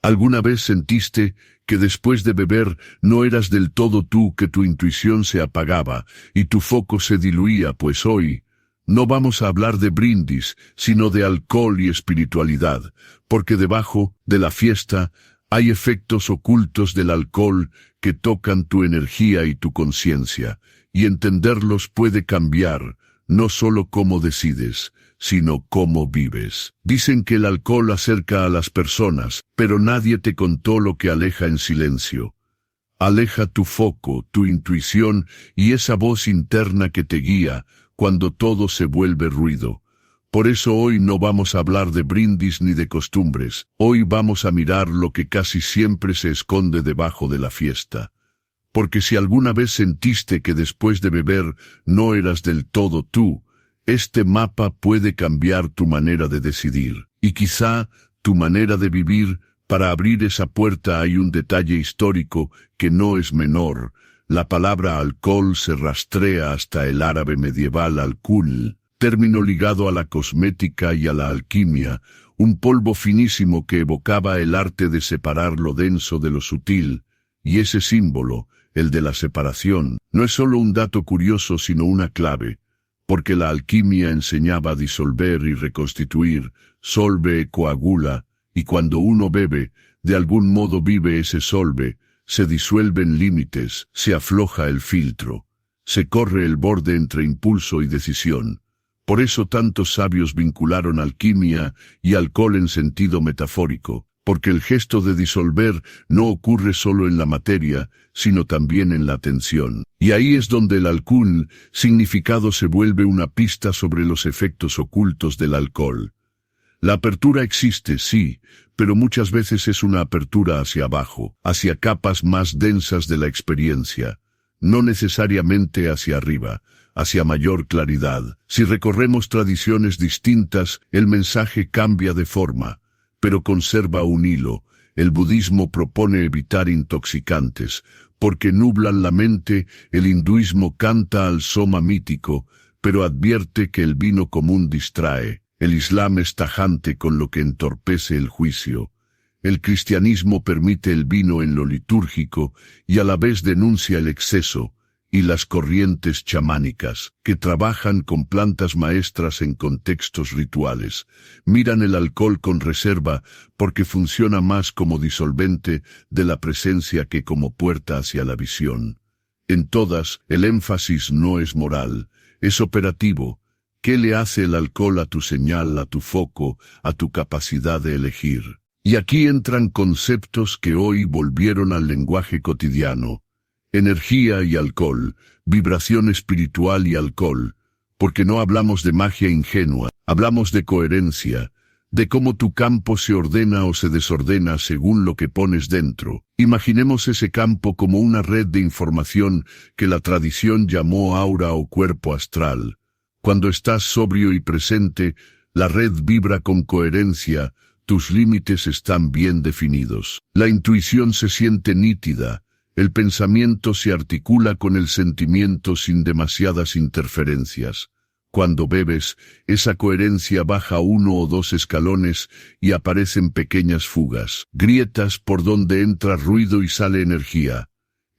¿Alguna vez sentiste que después de beber no eras del todo tú, que tu intuición se apagaba y tu foco se diluía? Pues hoy no vamos a hablar de brindis, sino de alcohol y espiritualidad, porque debajo de la fiesta hay efectos ocultos del alcohol que tocan tu energía y tu conciencia, y entenderlos puede cambiar no solo cómo decides, sino cómo vives. Dicen que el alcohol acerca a las personas, pero nadie te contó lo que aleja en silencio. Aleja tu foco, tu intuición y esa voz interna que te guía cuando todo se vuelve ruido. Por eso hoy no vamos a hablar de brindis ni de costumbres. Hoy vamos a mirar lo que casi siempre se esconde debajo de la fiesta. Porque si alguna vez sentiste que después de beber no eras del todo tú, este mapa puede cambiar tu manera de decidir, y quizá tu manera de vivir. Para abrir esa puerta hay un detalle histórico que no es menor. La palabra alcohol se rastrea hasta el árabe medieval alcohol, término ligado a la cosmética y a la alquimia, un polvo finísimo que evocaba el arte de separar lo denso de lo sutil, y ese símbolo, el de la separación, no es solo un dato curioso sino una clave, porque la alquimia enseñaba a disolver y reconstituir, solve coagula, y cuando uno bebe, de algún modo vive ese solve, se disuelven límites, se afloja el filtro, se corre el borde entre impulso y decisión. Por eso tantos sabios vincularon alquimia y alcohol en sentido metafórico, porque el gesto de disolver no ocurre solo en la materia, sino también en la atención. Y ahí es donde el alcohol significado se vuelve una pista sobre los efectos ocultos del alcohol. La apertura existe, sí, pero muchas veces es una apertura hacia abajo, hacia capas más densas de la experiencia, no necesariamente hacia arriba, hacia mayor claridad. Si recorremos tradiciones distintas, el mensaje cambia de forma, pero conserva un hilo. El budismo propone evitar intoxicantes, porque nublan la mente. El hinduismo canta al soma mítico, pero advierte que el vino común distrae. El islam es tajante con lo que entorpece el juicio. El cristianismo permite el vino en lo litúrgico y a la vez denuncia el exceso, y las corrientes chamánicas, que trabajan con plantas maestras en contextos rituales, miran el alcohol con reserva porque funciona más como disolvente de la presencia que como puerta hacia la visión. En todas, el énfasis no es moral, es operativo. ¿Qué le hace el alcohol a tu señal, a tu foco, a tu capacidad de elegir? Y aquí entran conceptos que hoy volvieron al lenguaje cotidiano. Energía y alcohol, vibración espiritual y alcohol, porque no hablamos de magia ingenua, hablamos de coherencia, de cómo tu campo se ordena o se desordena según lo que pones dentro. Imaginemos ese campo como una red de información que la tradición llamó aura o cuerpo astral. Cuando estás sobrio y presente, la red vibra con coherencia, tus límites están bien definidos. La intuición se siente nítida, el pensamiento se articula con el sentimiento sin demasiadas interferencias. Cuando bebes, esa coherencia baja 1 o 2 escalones y aparecen pequeñas fugas, grietas por donde entra ruido y sale energía.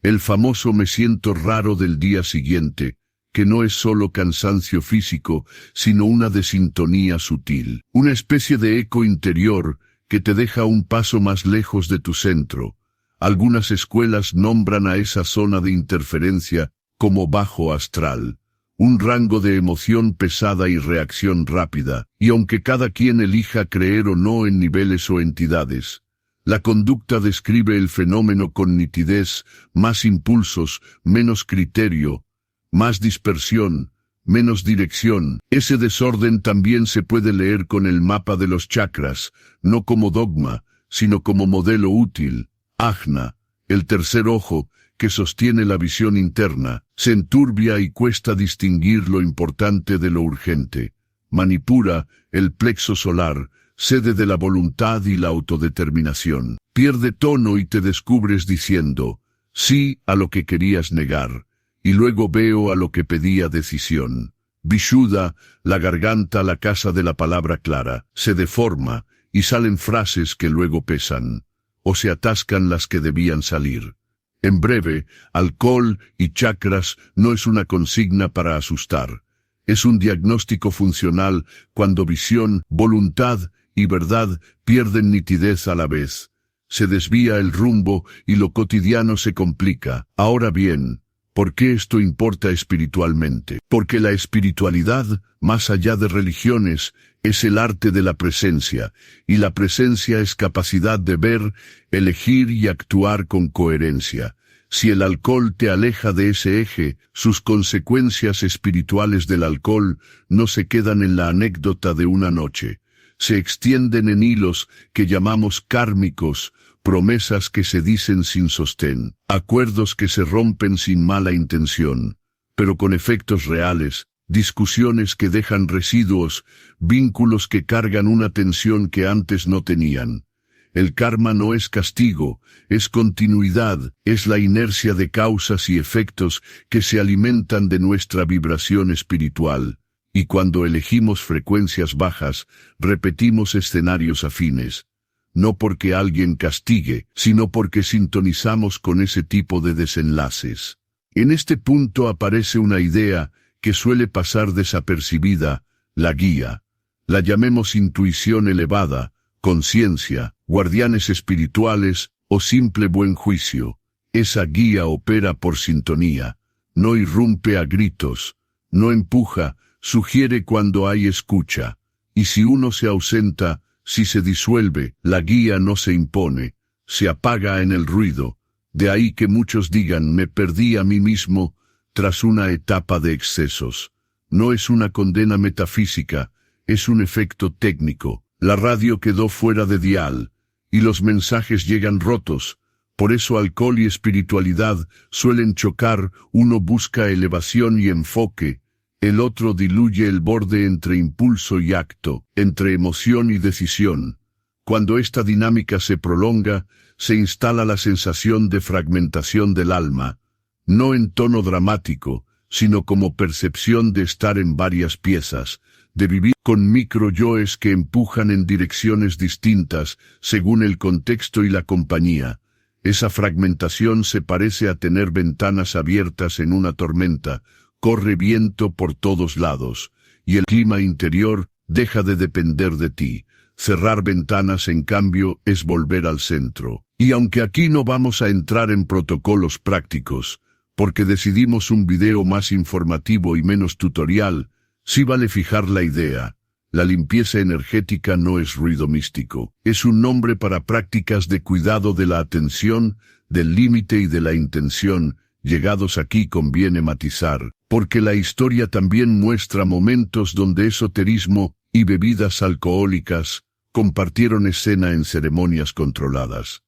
El famoso me siento raro del día siguiente, que no es solo cansancio físico, sino una desintonía sutil, una especie de eco interior que te deja un paso más lejos de tu centro. Algunas escuelas nombran a esa zona de interferencia como bajo astral, un rango de emoción pesada y reacción rápida, y aunque cada quien elija creer o no en niveles o entidades, la conducta describe el fenómeno con nitidez, más impulsos, menos criterio, más dispersión, menos dirección. Ese desorden también se puede leer con el mapa de los chakras, no como dogma, sino como modelo útil. Ajna, el tercer ojo, que sostiene la visión interna, se enturbia y cuesta distinguir lo importante de lo urgente. Manipura, el plexo solar, sede de la voluntad y la autodeterminación. Pierde tono y te descubres diciendo sí a lo que querías negar. Y luego veo a lo que pedía decisión. Vishuddha, la garganta, la casa de la palabra clara, se deforma y salen frases que luego pesan. o se atascan las que debían salir. En breve, alcohol y chakras no es una consigna para asustar. Es un diagnóstico funcional cuando visión, voluntad y verdad pierden nitidez a la vez. Se desvía el rumbo y lo cotidiano se complica. Ahora bien, ¿por qué esto importa espiritualmente? Porque la espiritualidad, más allá de religiones, es el arte de la presencia, y la presencia es capacidad de ver, elegir y actuar con coherencia. Si el alcohol te aleja de ese eje, sus consecuencias espirituales del alcohol no se quedan en la anécdota de una noche. Se extienden en hilos que llamamos kármicos, promesas que se dicen sin sostén, acuerdos que se rompen sin mala intención, pero con efectos reales, discusiones que dejan residuos, vínculos que cargan una tensión que antes no tenían. El karma no es castigo, es continuidad, es la inercia de causas y efectos que se alimentan de nuestra vibración espiritual. Y cuando elegimos frecuencias bajas, repetimos escenarios afines. No porque alguien castigue, sino porque sintonizamos con ese tipo de desenlaces. En este punto aparece una idea que suele pasar desapercibida, la guía. La llamemos intuición elevada, conciencia, guardianes espirituales o simple buen juicio. Esa guía opera por sintonía, no irrumpe a gritos, no empuja, sugiere cuando hay escucha. Y si uno se ausenta, si se disuelve, la guía no se impone, se apaga en el ruido. De ahí que muchos digan me perdí a mí mismo tras una etapa de excesos. No es una condena metafísica, es un efecto técnico. La radio quedó fuera de dial, y los mensajes llegan rotos. Por eso alcohol y espiritualidad suelen chocar, uno busca elevación y enfoque, el otro diluye el borde entre impulso y acto, entre emoción y decisión. Cuando esta dinámica se prolonga, se instala la sensación de fragmentación del alma, no en tono dramático, sino como percepción de estar en varias piezas, de vivir con micro-yoes que empujan en direcciones distintas según el contexto y la compañía. Esa fragmentación se parece a tener ventanas abiertas en una tormenta, corre viento por todos lados, y el clima interior deja de depender de ti. Cerrar ventanas, en cambio, es volver al centro. Y aunque aquí no vamos a entrar en protocolos prácticos, porque decidimos un video más informativo y menos tutorial, sí vale fijar la idea. La limpieza energética no es ruido místico, es un nombre para prácticas de cuidado de la atención, del límite y de la intención. Llegados aquí conviene matizar, porque la historia también muestra momentos donde esoterismo y bebidas alcohólicas compartieron escena en ceremonias controladas.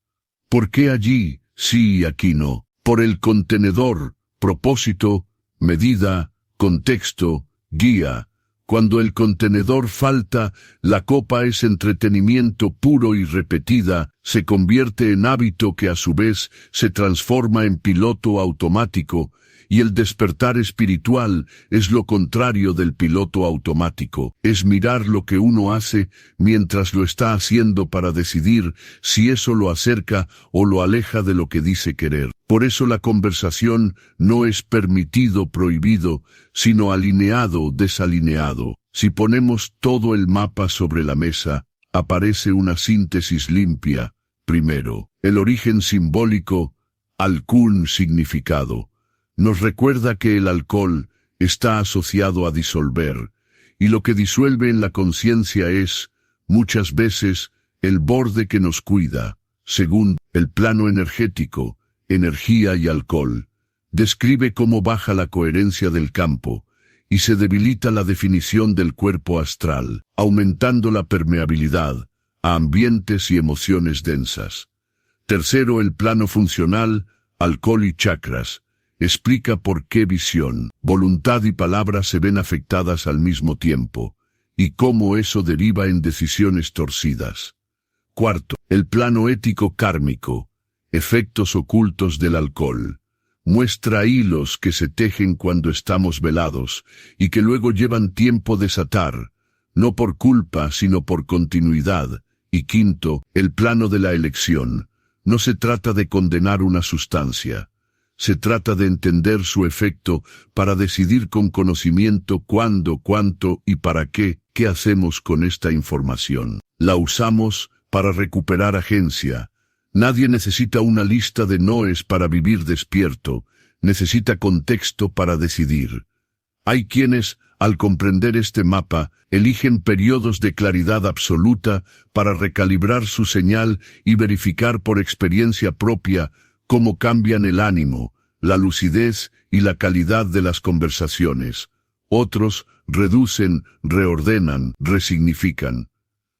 ¿Por qué allí sí y aquí no? Por el contenedor, propósito, medida, contexto, guía. Cuando el contenedor falta, la copa es entretenimiento puro y repetida, se convierte en hábito que a su vez se transforma en piloto automático, y el despertar espiritual es lo contrario del piloto automático. Es mirar lo que uno hace mientras lo está haciendo para decidir si eso lo acerca o lo aleja de lo que dice querer. Por eso la conversación no es permitido, prohibido, sino alineado, desalineado. Si ponemos todo el mapa sobre la mesa, aparece una síntesis limpia. Primero, el origen simbólico, alcún significado. Nos recuerda que el alcohol está asociado a disolver, y lo que disuelve en la conciencia es, muchas veces, el borde que nos cuida. Según el plano energético, energía y alcohol, describe cómo baja la coherencia del campo, y se debilita la definición del cuerpo astral, aumentando la permeabilidad a ambientes y emociones densas. Tercero, el plano funcional, alcohol y chakras, explica por qué visión, voluntad y palabra se ven afectadas al mismo tiempo, y cómo eso deriva en decisiones torcidas. Cuarto, el plano ético kármico, efectos ocultos del alcohol. Muestra hilos que se tejen cuando estamos velados, y que luego llevan tiempo desatar, no por culpa sino por continuidad. Y quinto, el plano de la elección. no se trata de condenar una sustancia. Se trata de entender su efecto para decidir con conocimiento cuándo, cuánto y para qué hacemos con esta información. La usamos para recuperar agencia. Nadie necesita una lista de noes para vivir despierto, necesita contexto para decidir. Hay quienes, al comprender este mapa, eligen periodos de claridad absoluta para recalibrar su señal y verificar por experiencia propia cómo cambian el ánimo, la lucidez y la calidad de las conversaciones. Otros reducen, reordenan, resignifican.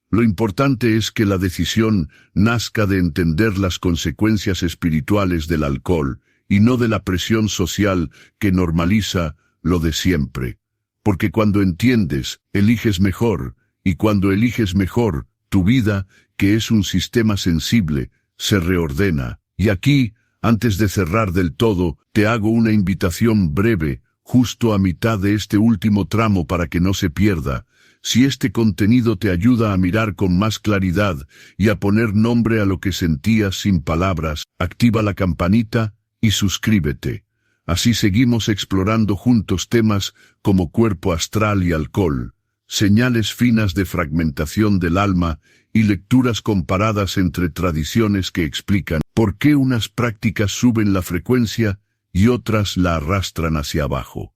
Lo importante es que la decisión nazca de entender las consecuencias espirituales del alcohol y no de la presión social que normaliza lo de siempre. Porque cuando entiendes, eliges mejor, y cuando eliges mejor, tu vida, que es un sistema sensible, se reordena. Y aquí, antes de cerrar del todo, te hago una invitación breve, justo a mitad de este último tramo para que no se pierda. Si este contenido te ayuda a mirar con más claridad y a poner nombre a lo que sentías sin palabras, activa la campanita y suscríbete. Así seguimos explorando juntos temas como cuerpo astral y alcohol, señales finas de fragmentación del alma y lecturas comparadas entre tradiciones que explican por qué unas prácticas suben la frecuencia y otras la arrastran hacia abajo.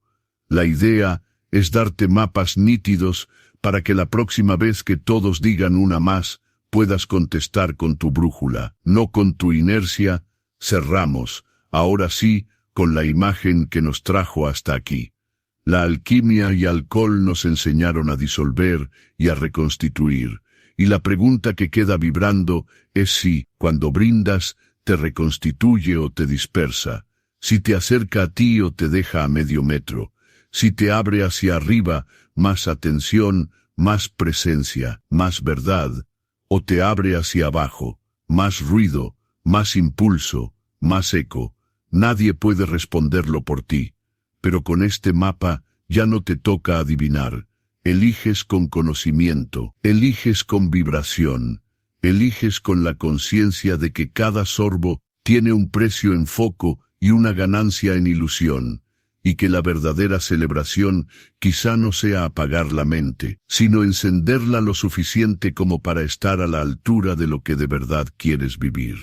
La idea es darte mapas nítidos para que la próxima vez que todos digan una más, puedas contestar con tu brújula, no con tu inercia. Cerramos, ahora sí, con la imagen que nos trajo hasta aquí. La alquimia y alcohol nos enseñaron a disolver y a reconstituir, y la pregunta que queda vibrando es si, cuando brindas, te reconstituye o te dispersa, si te acerca a ti o te deja a medio metro, si te abre hacia arriba, más atención, más presencia, más verdad, o te abre hacia abajo, más ruido, más impulso, más eco. Nadie puede responderlo por ti, pero con este mapa ya no te toca adivinar. Eliges con conocimiento, eliges con vibración, eliges con la conciencia de que cada sorbo tiene un precio en foco y una ganancia en ilusión, y que la verdadera celebración quizá no sea apagar la mente, sino encenderla lo suficiente como para estar a la altura de lo que de verdad quieres vivir.